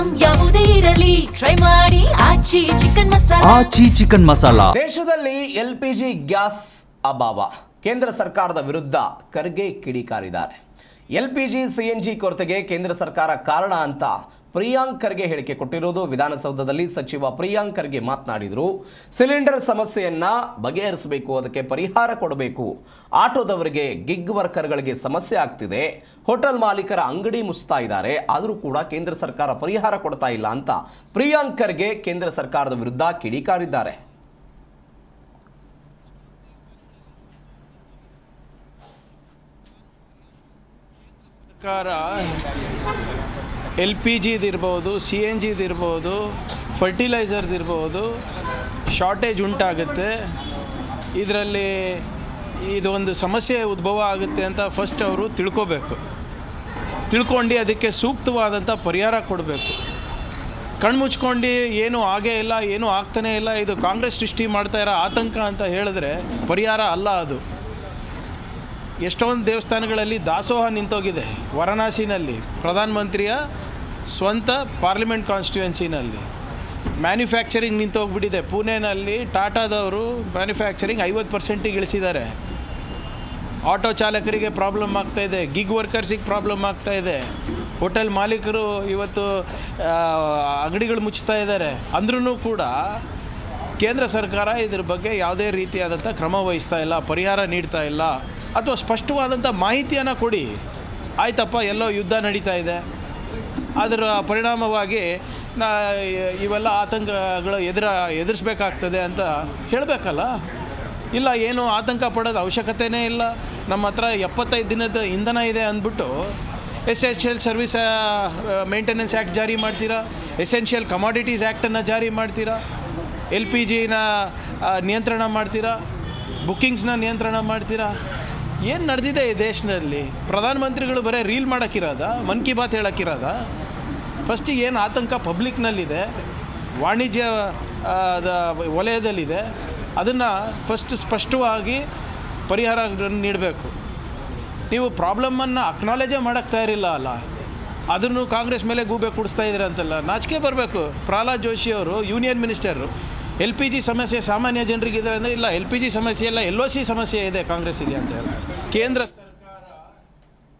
Item ಯಾವುದೇ ಇರಲಿ try ಮಾಡಿ ಆಚಿ ಚಿಕನ್ ಮಸಾಲಾ. ಆಚಿ ಚಿಕನ್ ಮಸಾಲಾ. ದೇಶದಲ್ಲಿ LPG ಗ್ಯಾಸ್ ಅಭಾವ, ಕೇಂದ್ರ ಸರ್ಕಾರದ ವಿರುದ್ಧ ಖರ್ಗೆ ಕಿಡಿಕಾರಿದ್ದಾರೆ. LPG CNG ಕೊರತೆಗೆ ಕೇಂದ್ರ ಸರ್ಕಾರ ಕಾರಣ ಅಂತ ಪ್ರಿಯಾಂಕ್ ಖರ್ಗೆ ಹೇಳಿಕೆ ಕೊಟ್ಟಿರೋದು. ವಿಧಾನಸೌಧದಲ್ಲಿ ಸಚಿವ ಪ್ರಿಯಾಂಕ್ ಖರ್ಗೆ ಮಾತನಾಡಿದರು. ಸಿಲಿಂಡರ್ ಸಮಸ್ಯೆಯನ್ನ ಬಗೆಹರಿಸಬೇಕು, ಅದಕ್ಕೆ ಪರಿಹಾರ ಕೊಡಬೇಕು. ಆಟೋದವರಿಗೆ, ಗಿಗ್ ವರ್ಕರ್ಗಳಿಗೆ ಸಮಸ್ಯೆ ಆಗ್ತಿದೆ. ಹೋಟೆಲ್ ಮಾಲೀಕರ ಅಂಗಡಿ ಮುಚ್ತಾ ಇದ್ದಾರೆ, ಆದರೂ ಕೂಡ ಕೇಂದ್ರ ಸರ್ಕಾರ ಪರಿಹಾರ ಕೊಡ್ತಾ ಇಲ್ಲ ಅಂತ ಪ್ರಿಯಾಂಕ್ ಖರ್ಗೆ ಕೇಂದ್ರ ಸರ್ಕಾರದ ವಿರುದ್ಧ ಕಿಡಿಕಾರಿದ್ದಾರೆ. ಸರ್ಕಾರ LPGದಿರ್ಬೋದು, CNGದಿರ್ಬೋದು, ಫರ್ಟಿಲೈಸರ್ದಿರ್ಬೋದು ಶಾರ್ಟೇಜ್ ಉಂಟಾಗುತ್ತೆ. ಇದರಲ್ಲಿ ಇದೊಂದು ಸಮಸ್ಯೆ ಉದ್ಭವ ಆಗುತ್ತೆ ಅಂತ ಫಸ್ಟ್ ಅವರು ತಿಳ್ಕೊಂಡು ಅದಕ್ಕೆ ಸೂಕ್ತವಾದಂಥ ಪರಿಹಾರ ಕೊಡಬೇಕು. ಕಣ್ಮುಚ್ಕೊಂಡು ಏನು ಆಗೇ ಇಲ್ಲ, ಏನೂ ಆಗ್ತಾನೇ ಇಲ್ಲ, ಇದು ಕಾಂಗ್ರೆಸ್ ಸೃಷ್ಟಿ ಮಾಡ್ತಾ ಇರೋ ಆತಂಕ ಅಂತ ಹೇಳಿದ್ರೆ ಪರಿಹಾರ ಅಲ್ಲ ಅದು. ಎಷ್ಟೊಂದು ದೇವಸ್ಥಾನಗಳಲ್ಲಿ ದಾಸೋಹ ನಿಂತೋಗಿದೆ. ವಾರಣಾಸಿನಲ್ಲಿ ಪ್ರಧಾನಮಂತ್ರಿಯ ಸ್ವಂತ ಪಾರ್ಲಿಮೆಂಟ್ ಕಾನ್ಸ್ಟಿಟ್ಯೂನ್ಸಿನಲ್ಲಿ ಮ್ಯಾನುಫ್ಯಾಕ್ಚರಿಂಗ್ ನಿಂತೋಗ್ಬಿಟ್ಟಿದೆ. ಪುಣೆನಲ್ಲಿ ಟಾಟಾದವರು ಮ್ಯಾನುಫ್ಯಾಕ್ಚರಿಂಗ್ 50% ಇಳಿಸಿದ್ದಾರೆ. ಆಟೋ ಚಾಲಕರಿಗೆ ಪ್ರಾಬ್ಲಮ್ ಆಗ್ತಾಯಿದೆ, ಗಿಗ್ ವರ್ಕರ್ಸಿಗೆ ಪ್ರಾಬ್ಲಮ್ ಆಗ್ತಾಯಿದೆ. ಹೋಟೆಲ್ ಮಾಲೀಕರು ಇವತ್ತು ಅಂಗಡಿಗಳು ಮುಚ್ತಾ ಇದ್ದಾರೆ. ಅಂದ್ರೂ ಕೂಡ ಕೇಂದ್ರ ಸರ್ಕಾರ ಇದ್ರ ಬಗ್ಗೆ ಯಾವುದೇ ರೀತಿಯಾದಂಥ ಕ್ರಮ ವಹಿಸ್ತಾ ಇಲ್ಲ, ಪರಿಹಾರ ನೀಡ್ತಾ ಇಲ್ಲ. ಅಥವಾ ಸ್ಪಷ್ಟವಾದಂಥ ಮಾಹಿತಿಯನ್ನು ಕೊಡಿ. ಆಯ್ತಪ್ಪ, ಎಲ್ಲೋ ಯುದ್ಧ ನಡೀತಾ ಇದೆ, ಅದರ ಪರಿಣಾಮವಾಗಿ ಇವೆಲ್ಲ ಆತಂಕಗಳು ಎದುರಿಸ್ಬೇಕಾಗ್ತದೆ ಅಂತ ಹೇಳಬೇಕಲ್ಲ. ಇಲ್ಲ, ಏನು ಆತಂಕ ಪಡೋದು ಅವಶ್ಯಕತೆಯೇ ಇಲ್ಲ, ನಮ್ಮ ಹತ್ರ 75 ದಿನದ ಇಂಧನ ಇದೆ ಅಂದ್ಬಿಟ್ಟು ಎಸೆನ್ಷಿಯಲ್ ಸರ್ವಿಸ್ ಮೇಂಟೆನೆನ್ಸ್ ಆ್ಯಕ್ಟ್ ಜಾರಿ ಮಾಡ್ತೀರಾ, ಎಸೆನ್ಷಿಯಲ್ ಕಮಾಡಿಟೀಸ್ ಆ್ಯಕ್ಟನ್ನು ಜಾರಿ ಮಾಡ್ತೀರಾ, LPGನ ನಿಯಂತ್ರಣ ಮಾಡ್ತೀರಾ, ಬುಕ್ಕಿಂಗ್ಸ್ನ ನಿಯಂತ್ರಣ ಮಾಡ್ತೀರಾ. ಏನು ನಡೆದಿದೆ ಈ ದೇಶದಲ್ಲಿ? ಪ್ರಧಾನಮಂತ್ರಿಗಳು ಬರೀ ರೀಲ್ ಮಾಡೋಕ್ಕಿರೋದ, ಮನ್ ಕಿ ಬಾತ್ ಹೇಳೋಕ್ಕಿರೋದ? ಫಸ್ಟಿಗೆ ಏನು ಆತಂಕ ಪಬ್ಲಿಕ್ನಲ್ಲಿದೆ, ವಾಣಿಜ್ಯ ವಲಯದಲ್ಲಿದೆ, ಅದನ್ನು ಫಸ್ಟ್ ಸ್ಪಷ್ಟವಾಗಿ ಪರಿಹಾರ ನೀಡಬೇಕು. ನೀವು ಪ್ರಾಬ್ಲಮನ್ನು ಅಕ್ನಾಲೇಜೇ ಮಾಡೋಕ್ಕೆ ತಯಾರಿಲ್ಲ ಅಲ್ಲ, ಅದನ್ನು ಕಾಂಗ್ರೆಸ್ ಮೇಲೆ ಗೂಬೆ ಕೂಡಿಸ್ತಾ ಇದ್ದೀರ ಅಂತಲ್ಲ. ನಾಚಿಕೆ ಬರಬೇಕು. ಪ್ರಹ್ಲಾದ್ ಜೋಶಿ ಅವರು ಯೂನಿಯನ್ ಮಿನಿಸ್ಟರು LPG ಸಮಸ್ಯೆ ಸಾಮಾನ್ಯ ಜನರಿಗಿದೆ ಅಂದರೆ, ಇಲ್ಲ LPG ಸಮಸ್ಯೆ ಇಲ್ಲ, LOC ಸಮಸ್ಯೆ ಇದೆ ಕಾಂಗ್ರೆಸ್ಸಿಗೆ ಅಂತ ಹೇಳ್ತಾರೆ. ಕೇಂದ್ರ